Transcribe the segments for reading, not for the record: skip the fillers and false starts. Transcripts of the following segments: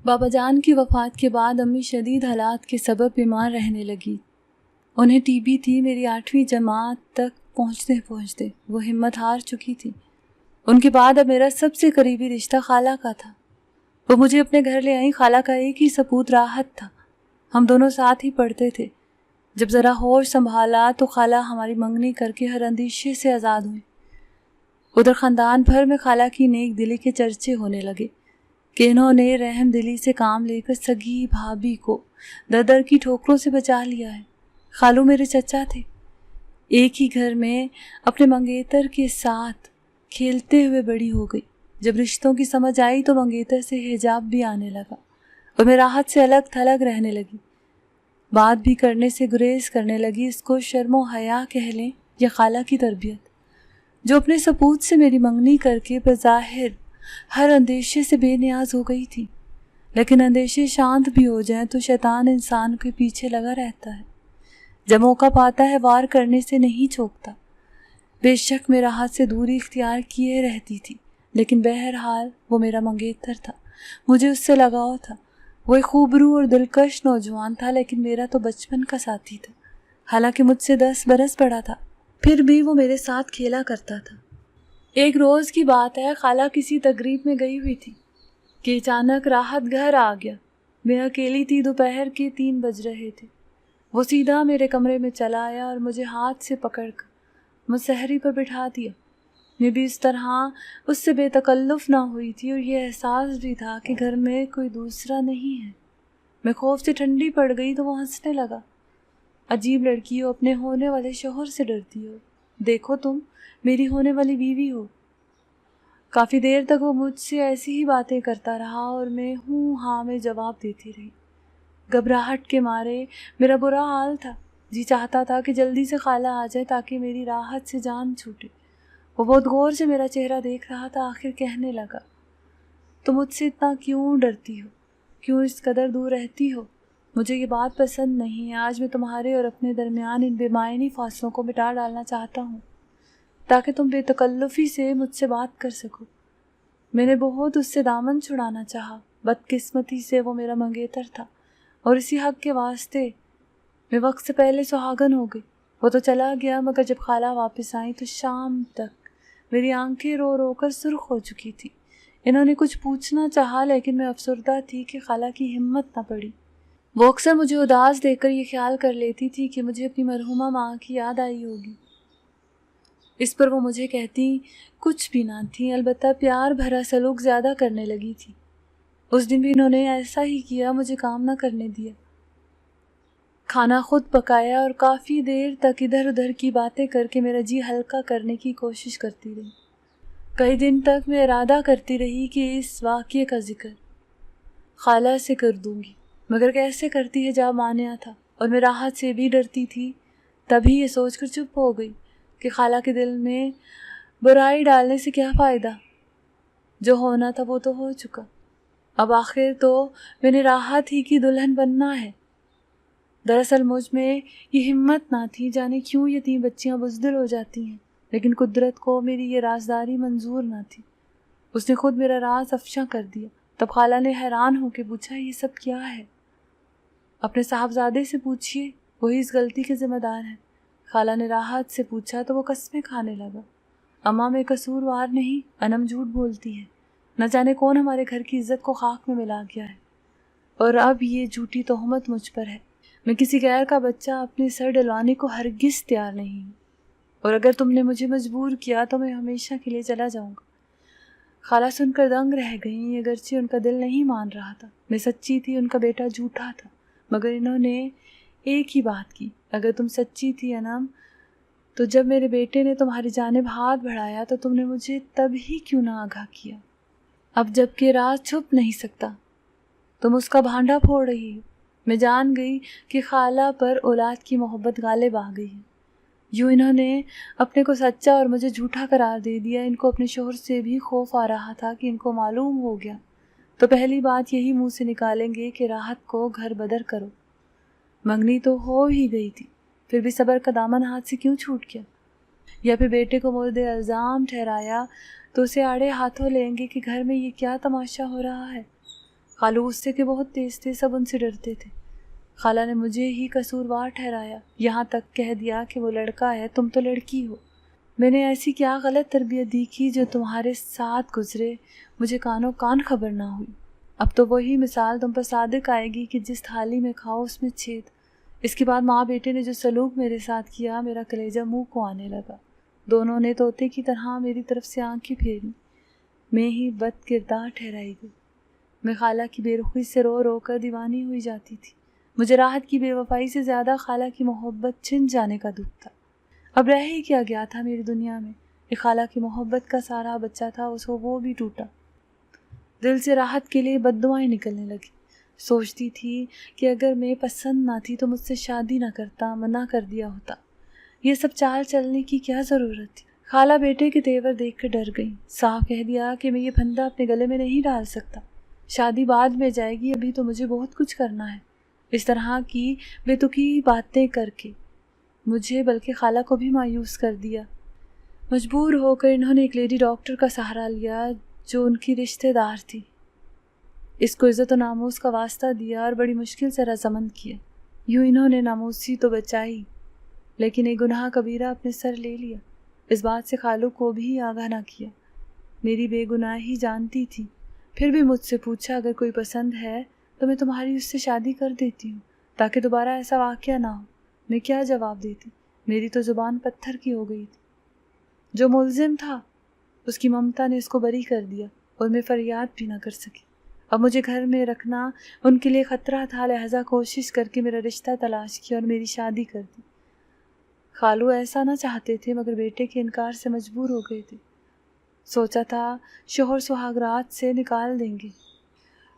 بابا جان کی وفات کے بعد امی شدید حالات کے سبب بیمار رہنے لگی۔ انہیں ٹی بی تھی۔ میری 8ویں جماعت تک پہنچتے پہنچتے وہ ہمت ہار چکی تھی۔ ان کے بعد اب میرا سب سے قریبی رشتہ خالہ کا تھا۔ وہ مجھے اپنے گھر لے آئیں۔ خالہ کا ایک ہی سپوت راحت تھا۔ ہم دونوں ساتھ ہی پڑھتے تھے۔ جب ذرا ہوش سنبھالا تو خالہ ہماری منگنی کر کے ہر اندیشے سے آزاد ہوئی۔ ادھر خاندان بھر میں خالہ کی نیک دلی کے چرچے ہونے لگے کہ انہوں نے رحم دلی سے کام لے کر سگی بھابھی کو در در کی ٹھوکروں سے بچا لیا ہے۔ خالو میرے چچا تھے۔ ایک ہی گھر میں اپنے منگیتر کے ساتھ کھیلتے ہوئے بڑی ہو گئی۔ جب رشتوں کی سمجھ آئی تو منگیتر سے حجاب بھی آنے لگا اور میں راحت سے الگ تھلگ رہنے لگی۔ بات بھی کرنے سے گریز کرنے لگی۔ اس کو شرم و حیا کہہ لیں یا خالہ کی تربیت، جو اپنے سپوت سے میری منگنی کر کے بظاہر ہر اندیشے سے بے نیاز ہو گئی تھی، لیکن اندیشے شانت بھی ہو جائیں تو شیطان انسان کے پیچھے لگا رہتا ہے۔ جب موقع پاتا ہے وار کرنے سے نہیں چوکتا۔ بے شک میں راحت سے دوری اختیار کیے رہتی تھی، لیکن بہرحال وہ میرا منگیتر تھا۔ مجھے اس سے لگاؤ تھا۔ وہ ایک خوبرو اور دلکش نوجوان تھا، لیکن میرا تو بچپن کا ساتھی تھا۔ حالانکہ مجھ سے 10 برس بڑا تھا، پھر بھی وہ میرے ساتھ کھیلا کرتا تھا۔ ایک روز کی بات ہے، خالہ کسی تقریب میں گئی ہوئی تھی کہ اچانک راحت گھر آ گیا۔ میں اکیلی تھی۔ دوپہر کے 3 بج رہے تھے۔ وہ سیدھا میرے کمرے میں چلا آیا اور مجھے ہاتھ سے پکڑ کر مسہری پر بٹھا دیا۔ میں بھی اس طرح اس سے بے تکلف نہ ہوئی تھی، اور یہ احساس بھی تھا کہ گھر میں کوئی دوسرا نہیں ہے۔ میں خوف سے ٹھنڈی پڑ گئی تو وہ ہنسنے لگا۔ عجیب لڑکی ہو، اپنے ہونے والے شوہر سے ڈرتی ہو۔ دیکھو تم میری ہونے والی بیوی ہو۔ کافی دیر تک وہ مجھ سے ایسی ہی باتیں کرتا رہا اور میں ہوں ہاں میں جواب دیتی رہی۔ گھبراہٹ کے مارے میرا برا حال تھا۔ جی چاہتا تھا کہ جلدی سے خالہ آ جائے تاکہ میری راحت سے جان چھوٹے۔ وہ بہت غور سے میرا چہرہ دیکھ رہا تھا۔ آخر کہنے لگا، تم مجھ سے اتنا کیوں ڈرتی ہو؟ کیوں اس قدر دور رہتی ہو؟ مجھے یہ بات پسند نہیں ہے۔ آج میں تمہارے اور اپنے درمیان ان بے معنی فاصلوں کو مٹا ڈالنا چاہتا ہوں تاکہ تم بے تکلفی سے مجھ سے بات کر سکو۔ میں نے بہت اس سے دامن چھڑانا چاہا۔ بدقسمتی سے وہ میرا منگیتر تھا، اور اسی حق کے واسطے میں وقت سے پہلے سہاگن ہو گئی۔ وہ تو چلا گیا، مگر جب خالہ واپس آئیں تو شام تک میری آنکھیں رو رو کر سرخ ہو چکی تھی۔ انہوں نے کچھ پوچھنا چاہا، لیکن میں افسردہ تھی کہ خالہ کی ہمت نہ پڑی۔ وہ اکثر مجھے اداس دیکھ کر یہ خیال کر لیتی تھی کہ مجھے اپنی مرحومہ ماں کی یاد آئی ہوگی۔ اس پر وہ مجھے کہتی کچھ بھی نہ تھی، البتہ پیار بھرا سلوک زیادہ کرنے لگی تھی۔ اس دن بھی انہوں نے ایسا ہی کیا، مجھے کام نہ کرنے دیا۔ کھانا خود پکایا اور کافی دیر تک ادھر ادھر کی باتیں کر کے میرا جی ہلکا کرنے کی کوشش کرتی رہی۔ کئی دن تک میں ارادہ کرتی رہی کہ اس واقعے کا ذکر خالہ سے کر دوں گی، مگر کیسے کرتی حجاب مانع تھا، اور میں راحت سے بھی ڈرتی تھی۔ تبھی یہ سوچ کر چپ ہو گئی کہ خالہ کے دل میں برائی ڈالنے سے کیا فائدہ، جو ہونا تھا وہ تو ہو چکا۔ اب آخر تو میں نے راحت ہی کی دلہن بننا ہے۔ دراصل مجھ میں یہ ہمت نہ تھی، جانے کیوں یہ 3 بچیاں بزدل ہو جاتی ہیں، لیکن قدرت کو میری یہ رازداری منظور نہ تھی۔ اس نے خود میرا راز افشاں کر دیا۔ تب خالہ نے حیران ہو کے پوچھا، یہ سب کیا ہے؟ اپنے صاحبزادے سے پوچھیے، وہی اس غلطی کے ذمہ دار ہیں۔ خالہ نے راحت سے پوچھا تو وہ قسمیں کھانے لگا۔ اماں میں قصوروار نہیں، انم جھوٹ بولتی ہے۔ نہ جانے کون ہمارے گھر کی عزت کو خاک میں ملا گیا ہے، اور اب یہ جھوٹی تہمت مجھ پر ہے۔ میں کسی غیر کا بچہ اپنے سر ڈلوانے کو ہرگز تیار نہیں ہوں، اور اگر تم نے مجھے مجبور کیا تو میں ہمیشہ کے لیے چلا جاؤں گا۔ خالہ سن کر دنگ رہ گئیں، اگرچہ ان کا دل نہیں مان رہا تھا۔ میں سچی تھی، ان کا بیٹا جھوٹا تھا، مگر انہوں نے ایک ہی بات کی، اگر تم سچی تھی انم، تو جب میرے بیٹے نے تمہاری جانب ہاتھ بڑھایا تو تم نے مجھے تب ہی کیوں نہ آگاہ کیا؟ اب جب کہ راز چھپ نہیں سکتا، تم اس کا بھانڈا پھوڑ رہی ہو۔ میں جان گئی کہ خالہ پر اولاد کی محبت غالب آ گئی ہے۔ یوں انہوں نے اپنے کو سچا اور مجھے جھوٹا قرار دے دیا۔ ان کو اپنے شوہر سے بھی خوف آ رہا تھا کہ ان کو معلوم ہو گیا تو پہلی بات یہی منہ سے نکالیں گے کہ راحت کو گھر بدر کرو۔ منگنی تو ہو ہی گئی تھی، پھر بھی صبر کا دامن ہاتھ سے کیوں چھوٹ گیا؟ یا پھر بیٹے کو مورد الزام ٹھہرایا تو اسے آڑے ہاتھوں لیں گے کہ گھر میں یہ کیا تماشا ہو رہا ہے؟ خالو غصے کے بہت تیز تھے، سب ان سے ڈرتے تھے۔ خالہ نے مجھے ہی قصوروار ٹھہرایا، یہاں تک کہہ دیا کہ وہ لڑکا ہے، تم تو لڑکی ہو۔ میں نے ایسی کیا غلط تربیت دی کی جو تمہارے ساتھ گزرے مجھے کانوں کان خبر نہ ہوئی۔ اب تو وہی مثال تم پر صادق آئے گی کہ جس تھالی میں کھاؤ اس میں چھید۔ اس کے بعد ماں بیٹے نے جو سلوک میرے ساتھ کیا، میرا کلیجہ منہ کو آنے لگا۔ دونوں نے طوطے کی طرح میری طرف سے آنکھیں پھیری، میں ہی بد کردار ٹھہرائی گئی۔ میں خالہ کی بے رخی سے رو رو کر دیوانی ہوئی جاتی تھی۔ مجھے راحت کی بے وفائی سے زیادہ خالہ کی محبت چھن جانے کا دکھ تھا۔ اب رہ ہی کیا گیا تھا میری دنیا میں؟ ایک خالہ کی محبت کا سارا بچہ تھا، اس کو وہ بھی ٹوٹا۔ دل سے راحت کے لیے بد دعائیں نکلنے لگی۔ سوچتی تھی کہ اگر میں پسند نہ تھی تو مجھ سے شادی نہ کرتا، منع کر دیا ہوتا۔ یہ سب چال چلنے کی کیا ضرورت تھی؟ خالہ بیٹے کے تیور دیکھ کر ڈر گئی، صاف کہہ دیا کہ میں یہ پھندا اپنے گلے میں نہیں ڈال سکتا۔ شادی بعد میں جائے گی، ابھی تو مجھے بہت کچھ کرنا ہے۔ اس طرح کی بے تکی باتیں کر کے مجھے بلکہ خالہ کو بھی مایوس کر دیا۔ مجبور ہو کر انہوں نے ایک لیڈی ڈاکٹر کا سہارا لیا جو ان کی رشتہ دار تھی۔ اس کو عزت و ناموس کا واسطہ دیا اور بڑی مشکل سے رضامند کیا۔ یوں انہوں نے ناموسی تو بچائی، لیکن ایک گناہ کبیرہ اپنے سر لے لیا۔ اس بات سے خالو کو بھی آگاہ نہ کیا۔ میری بے گناہی جانتی تھی، پھر بھی مجھ سے پوچھا اگر کوئی پسند ہے تو میں تمہاری اس سے شادی کر دیتی ہوں تاکہ دوبارہ ایسا واقعہ نہ ہو۔ میں کیا جواب دیتی؟ میری تو زبان پتھر کی ہو گئی تھی۔ جو ملزم تھا اس کی ممتا نے اس کو بری کر دیا اور میں فریاد بھی نہ کر سکی۔ اب مجھے گھر میں رکھنا ان کے لیے خطرہ تھا، لہذا کوشش کر کے میرا رشتہ تلاش کیا اور میری شادی کر دی۔ خالو ایسا نہ چاہتے تھے مگر بیٹے کے انکار سے مجبور ہو گئے تھے۔ سوچا تھا شوہر سہاگ رات سے نکال دیں گے،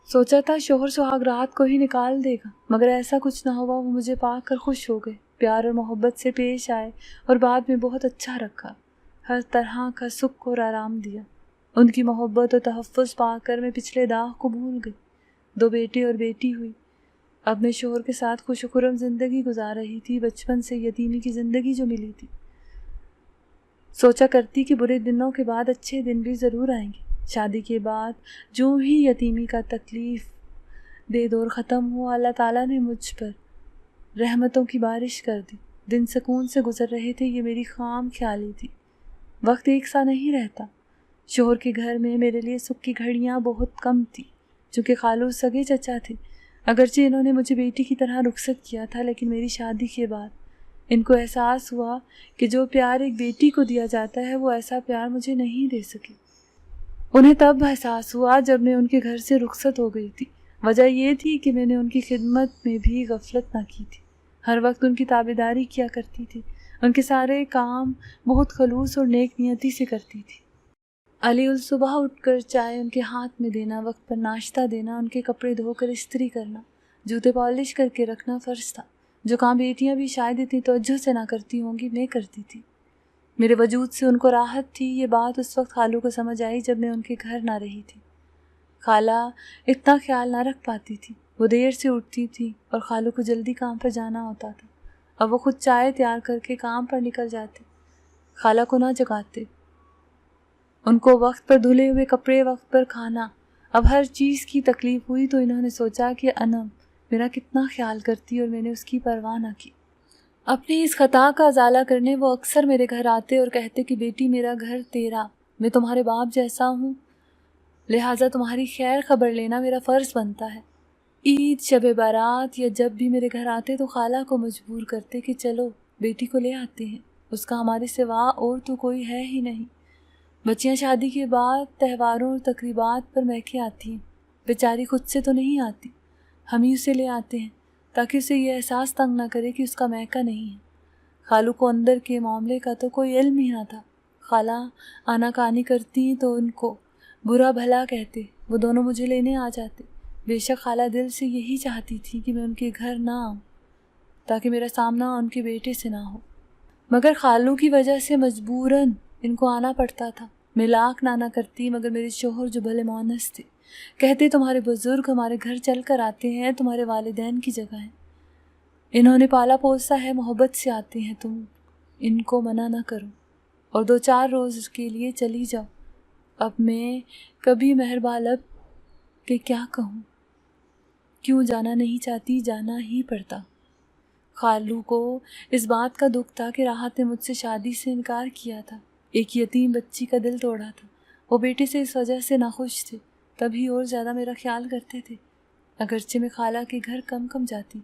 سوچا تھا شوہر سہاگ رات کو ہی نکال دے گا، مگر ایسا کچھ نہ ہوا۔ وہ مجھے پا کر خوش ہو گئے، پیار اور محبت سے پیش آئے اور بعد میں بہت اچھا رکھا، ہر طرح کا سکھ اور آرام دیا۔ ان کی محبت اور تحفظ پا کر میں پچھلے داغ کو بھول گئی۔ 2 بیٹے اور بیٹی ہوئی۔ اب میں شوہر کے ساتھ خوش و خرم زندگی گزار رہی تھی، بچپن سے یتیمی کی زندگی جو ملی تھی۔ سوچا کرتی کہ برے دنوں کے بعد اچھے دن بھی ضرور آئیں گے۔ شادی کے بعد جو ہی یتیمی کا تکلیف دے دور ختم ہوا، اللہ تعالیٰ نے مجھ پر رحمتوں کی بارش کر دی۔ دن سکون سے گزر رہے تھے، یہ میری خام خیالی تھی۔ وقت ایک سا نہیں رہتا۔ شوہر کے گھر میں میرے لیے سکھ کی گھڑیاں بہت کم تھی، چونکہ خالو سگے چچا تھے۔ اگرچہ انہوں نے مجھے بیٹی کی طرح رخصت کیا تھا، لیکن میری شادی کے بعد ان کو احساس ہوا کہ جو پیار ایک بیٹی کو دیا جاتا ہے وہ ایسا پیار مجھے نہیں دے سکے۔ انہیں تب احساس ہوا جب میں ان کے گھر سے رخصت ہو گئی تھی۔ وجہ یہ تھی کہ میں نے ان کی خدمت میں بھی غفلت نہ کی تھی، ہر وقت ان کی تابعداری کیا کرتی تھی، ان کے سارے کام بہت خلوص اور نیک نیتی سے کرتی تھی۔ علی الصبح اٹھ کر چائے ان کے ہاتھ میں دینا، وقت پر ناشتہ دینا، ان کے کپڑے دھو کر استری کرنا، جوتے پالش کر کے رکھنا فرض تھا۔ جو کام بیٹیاں بھی شاید اتنی توجہ سے نہ کرتی ہوں گی، میں کرتی تھی۔ میرے وجود سے ان کو راحت تھی۔ یہ بات اس وقت خالو کو سمجھ آئی جب میں ان کے گھر نہ رہی تھی۔ خالہ اتنا خیال نہ رکھ پاتی تھی، وہ دیر سے اٹھتی تھی اور خالو کو جلدی کام پر جانا ہوتا تھا۔ اب وہ خود چائے تیار کر کے کام پر نکل جاتے، خالہ کو نہ جگاتے۔ ان کو وقت پر دھلے ہوئے کپڑے، وقت پر کھانا، اب ہر چیز کی تکلیف ہوئی تو انہوں نے سوچا کہ انم میرا کتنا خیال کرتی اور میں نے اس کی پرواہ نہ کی۔ اپنی اس خطا کا ازالہ کرنے وہ اکثر میرے گھر آتے اور کہتے کہ بیٹی میرا گھر تیرا، میں تمہارے باپ جیسا ہوں، لہٰذا تمہاری خیر خبر لینا میرا فرض بنتا ہے۔ عید، شب بارات یا جب بھی میرے گھر آتے تو خالہ کو مجبور کرتے کہ چلو بیٹی کو لے آتے ہیں، اس کا ہمارے سوا اور تو کوئی ہے ہی نہیں۔ بچیاں شادی کے بعد تہواروں اور تقریبات پر مہکے آتی ہیں، بیچاری خود سے تو نہیں آتی، ہم ہی اسے لے آتے ہیں تاکہ اسے یہ احساس تنگ نہ کرے کہ اس کا میکا نہیں ہے۔ خالو کو اندر کے معاملے کا تو کوئی علم ہی نہ تھا۔ خالہ آنا کانی کرتی تو ان کو برا بھلا کہتے، وہ دونوں مجھے لینے آ جاتے۔ بے شک خالہ دل سے یہی چاہتی تھی کہ میں ان کے گھر نہ آؤں تاکہ میرا سامنا ان کے بیٹے سے نہ ہو، مگر خالو کی وجہ سے مجبوراً ان کو آنا پڑتا تھا۔ میں لاکھ نہ کرتی مگر میرے شوہر جو بھلے مونس تھے، کہتے تمہارے بزرگ ہمارے گھر چل کر آتے ہیں، تمہارے والدین کی جگہ ہیں، انہوں نے پالا پوسا ہے، محبت سے آتے ہیں، تم ان کو منع نہ کرو اور 2-4 روز کے لیے چلی جاؤ۔ اب میں کبھی مہربان لب کہ کیا کہوں، کیوں جانا نہیں چاہتی، جانا ہی پڑتا۔ خالو کو اس بات کا دکھ تھا کہ راحت نے مجھ سے شادی سے انکار کیا تھا، ایک یتیم بچی کا دل توڑا تھا۔ وہ بیٹے سے اس وجہ سے ناخوش تھے، تبھی اور زیادہ میرا خیال کرتے تھے، اگرچہ میں خالہ کے گھر کم کم جاتی،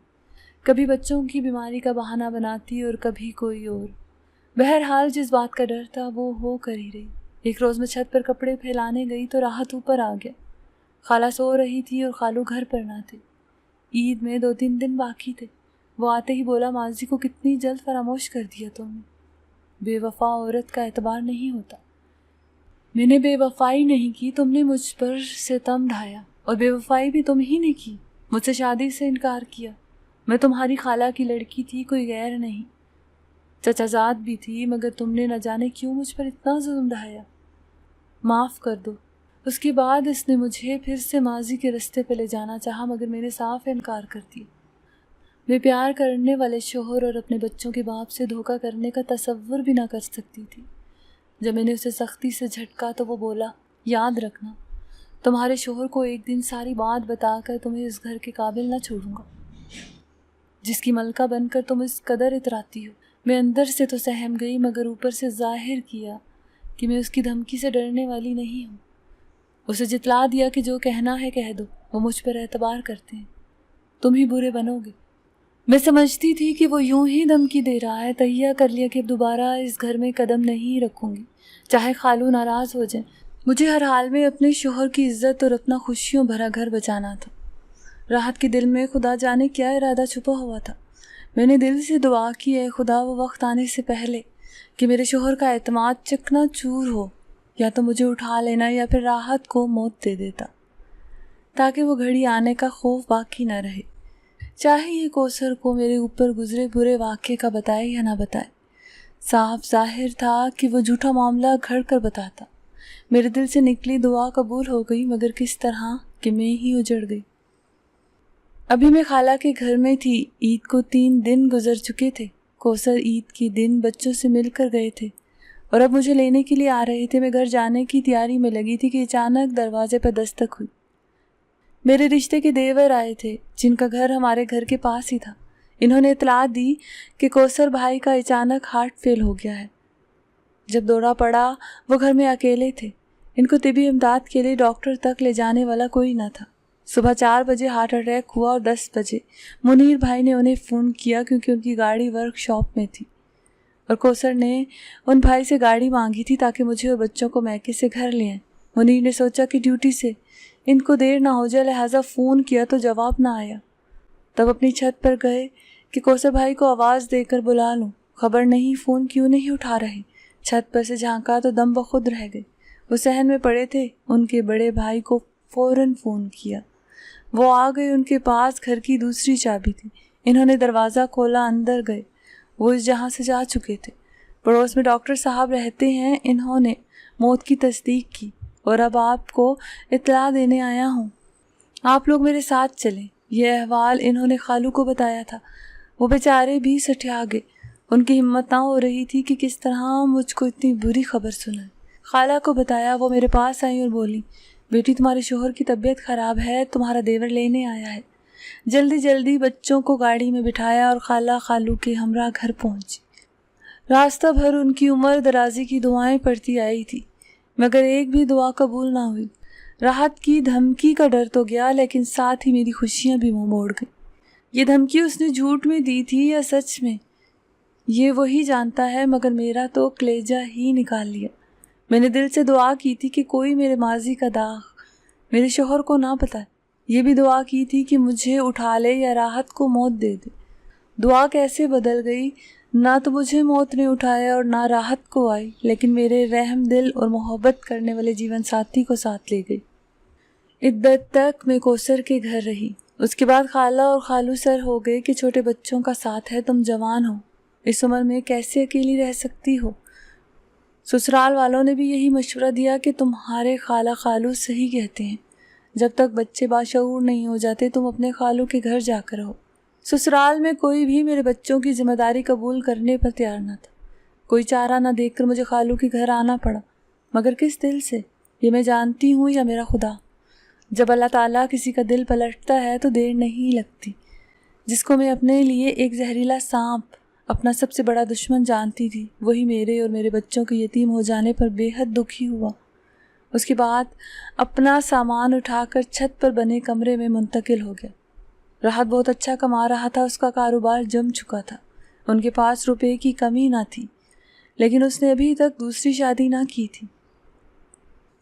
کبھی بچوں کی بیماری کا بہانہ بناتی اور کبھی کوئی اور۔ بہرحال جس بات کا ڈر تھا وہ ہو کر ہی رہی۔ ایک روز میں چھت پر کپڑے پھیلانے گئی تو راحت اوپر آ گیا۔ خالہ سو رہی تھی اور خالو گھر پر نہ تھے۔ عید میں 2-3 دن باقی تھے۔ وہ آتے ہی بولا، ماضی کو کتنی جلد فراموش کر دیا تم نے، بے وفا عورت کا اعتبار نہیں ہوتا۔ میں نے بے وفائی نہیں کی، تم نے مجھ پر ستم ڈھایا، اور بے وفائی بھی تم ہی نے کی، مجھ سے شادی سے انکار کیا۔ میں تمہاری خالہ کی لڑکی تھی، کوئی غیر نہیں، چچا زاد بھی تھی، مگر تم نے نہ جانے کیوں مجھ پر اتنا ظلم ڈھایا، معاف کر دو۔ اس کے بعد اس نے مجھے پھر سے ماضی کے رستے پہ لے جانا چاہا، مگر میں نے صاف انکار کر دیا۔ میں پیار کرنے والے شوہر اور اپنے بچوں کے باپ سے دھوکہ کرنے کا تصور بھی نہ کر سکتی تھی۔ جب میں نے اسے سختی سے جھٹکا تو وہ بولا، یاد رکھنا، تمہارے شوہر کو ایک دن ساری بات بتا کر تمہیں اس گھر کے قابل نہ چھوڑوں گا، جس کی ملکہ بن کر تم اس قدر اتراتی ہو۔ میں اندر سے تو سہم گئی، مگر اوپر سے ظاہر کیا کہ میں اس کی دھمکی سے ڈرنے والی نہیں ہوں۔ اسے جتلا دیا کہ جو کہنا ہے کہہ دو، وہ مجھ پر اعتبار کرتے ہیں، تم ہی برے بنو گے۔ میں سمجھتی تھی کہ وہ یوں ہی دھمکی دے رہا ہے، تہیہ کر لیا کہ اب دوبارہ اس گھر میں قدم نہیں رکھوں گی، چاہے خالو ناراض ہو جائیں۔ مجھے ہر حال میں اپنے شوہر کی عزت اور اپنا خوشیوں بھرا گھر بچانا تھا۔ راحت کے دل میں خدا جانے کیا ارادہ چھپا ہوا تھا۔ میں نے دل سے دعا کی، اے خدا، وہ وقت آنے سے پہلے کہ میرے شوہر کا اعتماد چکنا چور ہو، یا تو مجھے اٹھا لینا یا پھر راحت کو موت دے دیتا، تاکہ وہ گھڑی آنے کا خوف باقی نہ رہے، چاہے یہ کوثر کو میرے اوپر گزرے برے واقعے کا بتائے یا نہ بتائے۔ صاف ظاہر تھا کہ وہ جھوٹا معاملہ گھڑ کر بتاتا۔ میرے دل سے نکلی دعا قبول ہو گئی، مگر کس طرح کہ میں ہی اجڑ گئی۔ ابھی میں خالہ کے گھر میں تھی، عید کو 3 دن گزر چکے تھے۔ کوثر عید کے دن بچوں سے مل کر گئے تھے اور اب مجھے لینے کے لیے آ رہے تھے۔ میں گھر جانے کی تیاری میں لگی تھی کہ اچانک دروازے پر دستک ہوئی۔ میرے رشتے کے دیور آئے تھے، جن کا گھر ہمارے گھر کے پاس ہی تھا۔ انہوں نے اطلاع دی کہ کوثر بھائی کا اچانک ہارٹ فیل ہو گیا ہے۔ جب دورہ پڑا، وہ گھر میں اکیلے تھے۔ ان کو طبی امداد کے لیے ڈاکٹر تک لے جانے والا کوئی نہ تھا۔ صبح 4 بجے ہارٹ اٹیک ہوا اور 10 بجے منیر بھائی نے انہیں فون کیا، کیونکہ ان کی گاڑی ورک شاپ میں تھی اور کوثر نے ان بھائی سے گاڑی مانگی تھی تاکہ مجھے اور بچوں کو میکے سے گھر لے آئیں۔ منیر نے سوچا کہ ڈیوٹی سے ان کو دیر نہ ہو جائے، لہٰذا فون کیا تو جواب نہ آیا۔ تب اپنی چھت پر گئے کہ کوثر بھائی کو آواز دے کر بلا لوں، خبر نہیں فون کیوں نہیں اٹھا رہے۔ چھت پر سے جھانکا تو دم بخود رہ گئے۔ وہ صحن میں پڑے تھے، ان کے بڑے بھائی کو فوراً فون کیا۔ وہ آ گئے، ان کے پاس گھر کی دوسری چابی تھی۔ انہوں نے دروازہ کھولا، اندر گئے۔ وہ اس جہاں سے جا چکے تھے۔ پڑوس میں ڈاکٹر صاحب رہتے ہیں، انہوں نے موت کی تصدیق کی اور اب آپ کو اطلاع دینے آیا ہوں۔ آپ لوگ میرے ساتھ چلیں۔ یہ احوال انہوں نے خالو کو بتایا تھا۔ وہ بیچارے بھی سٹھیا گئے۔ ان کی ہمت نہ ہو رہی تھی کہ کس طرح مجھ کو اتنی بری خبر سنائیں۔ خالہ کو بتایا، وہ میرے پاس آئیں اور بولی، بیٹی تمہارے شوہر کی طبیعت خراب ہے، تمہارا دیور لینے آیا ہے۔ جلدی جلدی بچوں کو گاڑی میں بٹھایا اور خالہ خالو کے ہمراہ گھر پہنچی۔ راستہ بھر ان کی عمر درازی کی دعائیں پڑتی آئی تھی، مگر ایک بھی دعا قبول نہ ہوئی۔ راحت کی دھمکی کا ڈر تو گیا، لیکن ساتھ ہی میری خوشیاں بھی منہ موڑ گئیں۔ یہ دھمکی اس نے جھوٹ میں دی تھی یا سچ میں، یہ وہی جانتا ہے، مگر میرا تو کلیجہ ہی نکال لیا۔ میں نے دل سے دعا کی تھی کہ کوئی میرے ماضی کا داغ میرے شوہر کو نہ بتائے۔ یہ بھی دعا کی تھی کہ مجھے اٹھا لے یا راحت کو موت دے دے۔ دعا کیسے بدل گئی، نہ تو مجھے موت نے اٹھایا اور نہ راحت کو آئی، لیکن میرے رحم دل اور محبت کرنے والے جیون ساتھی کو ساتھ لے گئی۔ عدت تک میں کوثر کے گھر رہی۔ اس کے بعد خالہ اور خالو سر ہو گئے کہ چھوٹے بچوں کا ساتھ ہے، تم جوان ہو، اس عمر میں کیسے اکیلی رہ سکتی ہو۔ سسرال والوں نے بھی یہی مشورہ دیا کہ تمہارے خالہ خالو صحیح کہتے ہیں، جب تک بچے باشعور نہیں ہو جاتے تم اپنے خالو کے گھر جا کر رہو۔ سسرال میں کوئی بھی میرے بچوں کی ذمہ داری قبول کرنے پر تیار نہ تھا۔ کوئی چارہ نہ دیکھ کر مجھے خالو کے گھر آنا پڑا، مگر کس دل سے، یہ میں جانتی ہوں یا میرا خدا۔ جب اللہ تعالیٰ کسی کا دل پلٹتا ہے تو دیر نہیں لگتی۔ جس کو میں اپنے لیے ایک زہریلا سانپ، اپنا سب سے بڑا دشمن جانتی تھی، وہی میرے اور میرے بچوں کے یتیم ہو جانے پر بے حد دکھی ہوا۔ اس کے بعد اپنا سامان اٹھا کر چھت پر بنے کمرے میں منتقل ہو گیا۔ راحت بہت اچھا کما رہا تھا، اس کا کاروبار جم چکا تھا، ان کے پاس روپے کی کمی نہ تھی، لیکن اس نے ابھی تک دوسری شادی نہ کی تھی،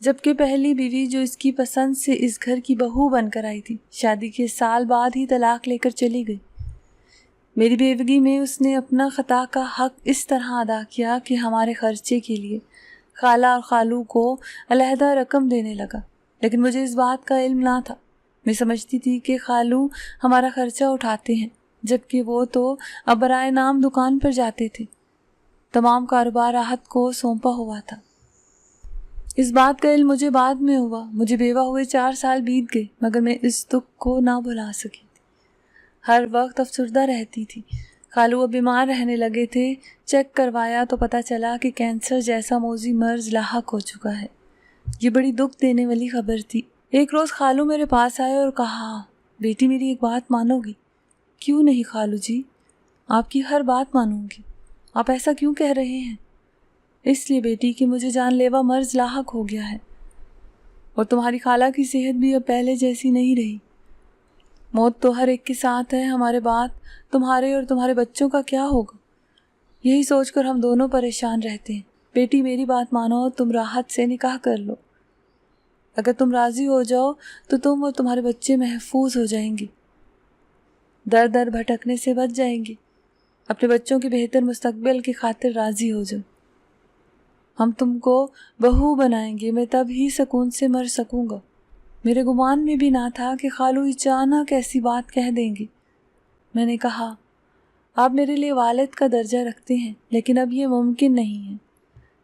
جبکہ پہلی بیوی جو اس کی پسند سے اس گھر کی بہو بن کر آئی تھی، شادی کے سال بعد ہی طلاق لے کر چلی گئی۔ میری بیوگی میں اس نے اپنا خطا کا حق اس طرح ادا کیا کہ ہمارے خرچے کے لیے خالہ اور خالو کو علیحدہ رقم دینے لگا، لیکن مجھے اس بات کا علم نہ تھا۔ میں سمجھتی تھی کہ خالو ہمارا خرچہ اٹھاتے ہیں، جبکہ وہ تو اب برائے نام دکان پر جاتے تھے۔ تمام کاروبار راحت کو سونپا ہوا تھا۔ اس بات کا علم مجھے بعد میں ہوا۔ مجھے بیوہ ہوئے 4 سال بیت گئے، مگر میں اس دکھ کو نہ بھلا سکی تھی۔ ہر وقت افسردہ رہتی تھی۔ خالو اب بیمار رہنے لگے تھے۔ چیک کروایا تو پتہ چلا کہ کینسر جیسا موذی مرض لاحق ہو چکا ہے۔ یہ بڑی دکھ دینے والی خبر تھی۔ ایک روز خالو میرے پاس آئے اور کہا، بیٹی میری ایک بات مانو گی؟ کیوں نہیں خالو جی، آپ کی ہر بات مانوں گی۔ آپ ایسا کیوں کہہ رہے ہیں؟ اس لیے بیٹی کہ مجھے جان لیوا مرض لاحق ہو گیا ہے، اور تمہاری خالہ کی صحت بھی اب پہلے جیسی نہیں رہی۔ موت تو ہر ایک کے ساتھ ہے، ہمارے بعد تمہارے اور تمہارے بچوں کا کیا ہوگا؟ یہی سوچ کر ہم دونوں پریشان رہتے ہیں۔ بیٹی میری بات مانو، تم راحت سے نکاح کر لو۔ اگر تم راضی ہو جاؤ تو تم اور تمہارے بچے محفوظ ہو جائیں گے، در در بھٹکنے سے بچ جائیں گے۔ اپنے بچوں کے بہتر مستقبل کی خاطر راضی ہو جاؤ۔ ہم تم کو بہو بنائیں گے، میں تب ہی سکون سے مر سکوں گا۔ میرے گمان میں بھی نہ تھا کہ خالو اچانک ایسی بات کہہ دیں گے۔ میں نے کہا، آپ میرے لیے والد کا درجہ رکھتے ہیں، لیکن اب یہ ممکن نہیں ہے۔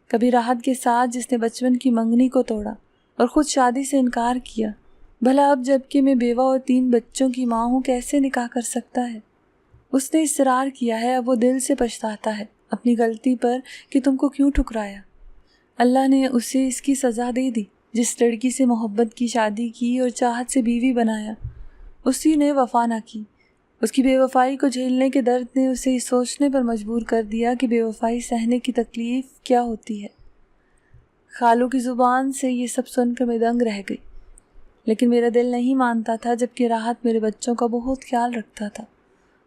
کبھی راحت کے ساتھ جس نے بچپن کی منگنی کو توڑا اور خود شادی سے انکار کیا، بھلا اب جب کہ میں بیوہ اور 3 بچوں کی ماں ہوں کیسے نکاح کر سکتا ہے؟ اس نے اصرار کیا ہے، اب وہ دل سے پچھتاتا ہے اپنی غلطی پر کہ تم کو کیوں ٹھکرایا۔ اللہ نے اسے اس کی سزا دے دی۔ جس لڑکی سے محبت کی شادی کی اور چاہت سے بیوی بنایا، اسی نے وفا نہ کی۔ اس کی بے وفائی کو جھیلنے کے درد نے اسے اس سوچنے پر مجبور کر دیا کہ بے وفائی سہنے کی تکلیف کیا ہوتی ہے۔ خالو کی زبان سے یہ سب سن کر میں دنگ رہ گئی، لیکن میرا دل نہیں مانتا تھا، جبکہ راحت میرے بچوں کا بہت خیال رکھتا تھا۔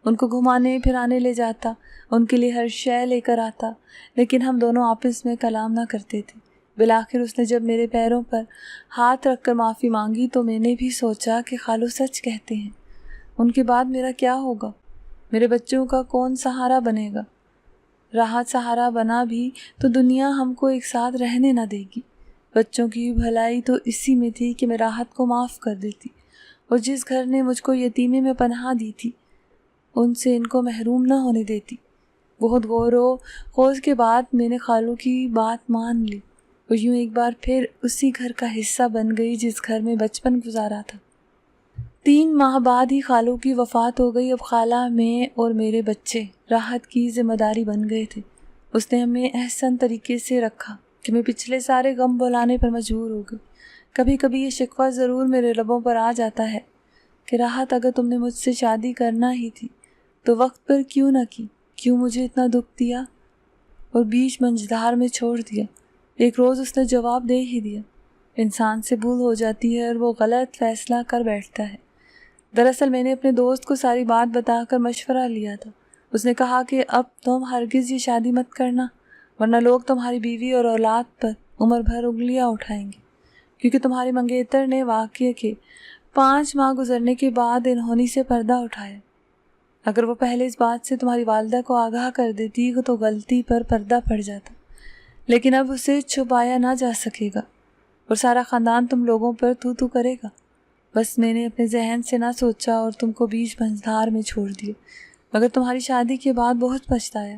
ان کو گھمانے پھرانے لے جاتا، ان کے لیے ہر شے لے کر آتا، لیکن ہم دونوں آپس میں کلام نہ کرتے تھے۔ بالآخر اس نے جب میرے پیروں پر ہاتھ رکھ کر معافی مانگی تو میں نے بھی سوچا کہ خالو سچ کہتے ہیں۔ ان کے بعد میرا کیا ہوگا؟ میرے بچوں کا کون سہارا بنے گا؟ راحت سہارا بنا بھی تو دنیا ہم کو ایک ساتھ رہنے نہ دے گی۔ بچوں کی بھلائی تو اسی میں تھی کہ میں راحت کو معاف کر دیتی، اور جس گھر نے مجھ کو یتیمی میں پناہ دی تھی، ان سے ان کو محروم نہ ہونے دیتی۔ بہت غور و خوض کے بعد میں نے خالو کی بات مان لی، اور یوں ایک بار پھر اسی گھر کا حصہ بن گئی جس گھر میں بچپن گزارا تھا۔ 3 ماہ بعد ہی خالو کی وفات ہو گئی۔ اب خالہ میں اور میرے بچے راحت کی ذمہ داری بن گئے تھے۔ اس نے ہمیں احسن طریقے سے رکھا کہ میں پچھلے سارے غم بھلانے پر مجبور ہو گئی۔ کبھی کبھی یہ شکوہ ضرور میرے لبوں پر آ جاتا ہے کہ راحت، اگر تم نے مجھ سے شادی کرنا ہی تھی تو وقت پر کیوں نہ کی؟ کیوں مجھے اتنا دکھ دیا اور بیچ منجھدار میں چھوڑ دیا؟ ایک روز اس نے جواب دے ہی دیا۔ انسان سے بھول ہو جاتی ہے اور وہ غلط فیصلہ کر بیٹھتا ہے۔ دراصل میں نے اپنے دوست کو ساری بات بتا کر مشورہ لیا تھا۔ اس نے کہا کہ اب تم ہرگز یہ شادی مت کرنا، ورنہ لوگ تمہاری بیوی اور اولاد پر عمر بھر انگلیاں اٹھائیں گے، کیونکہ تمہاری منگیتر نے واقعے کے 5 ماہ گزرنے کے بعد انہونی سے پردہ اٹھایا۔ اگر وہ پہلے اس بات سے تمہاری والدہ کو آگاہ کر دیتی تو غلطی پر پردہ پڑ جاتا، لیکن اب اسے چھپایا نہ جا سکے گا اور سارا خاندان تم لوگوں پر تو کرے گا۔ بس میں نے اپنے ذہن سے نہ سوچا اور تم کو بیچ منجھدار میں چھوڑ دیا، مگر تمہاری شادی کے بعد بہت پچھتایا،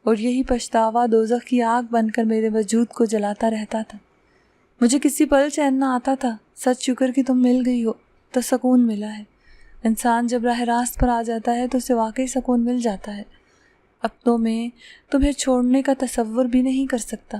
اور یہی پچھتاوا دوزخ کی آگ بن کر میرے وجود کو جلاتا رہتا تھا۔ مجھے کسی پل چین نہ آتا تھا۔ سچ شکر کہ تم مل گئی ہو تو سکون ملا ہے۔ انسان جب راہ راست پر آ جاتا ہے تو اسے واقعی سکون مل جاتا ہے۔ اب تو میں تمہیں چھوڑنے کا تصور بھی نہیں کر سکتا۔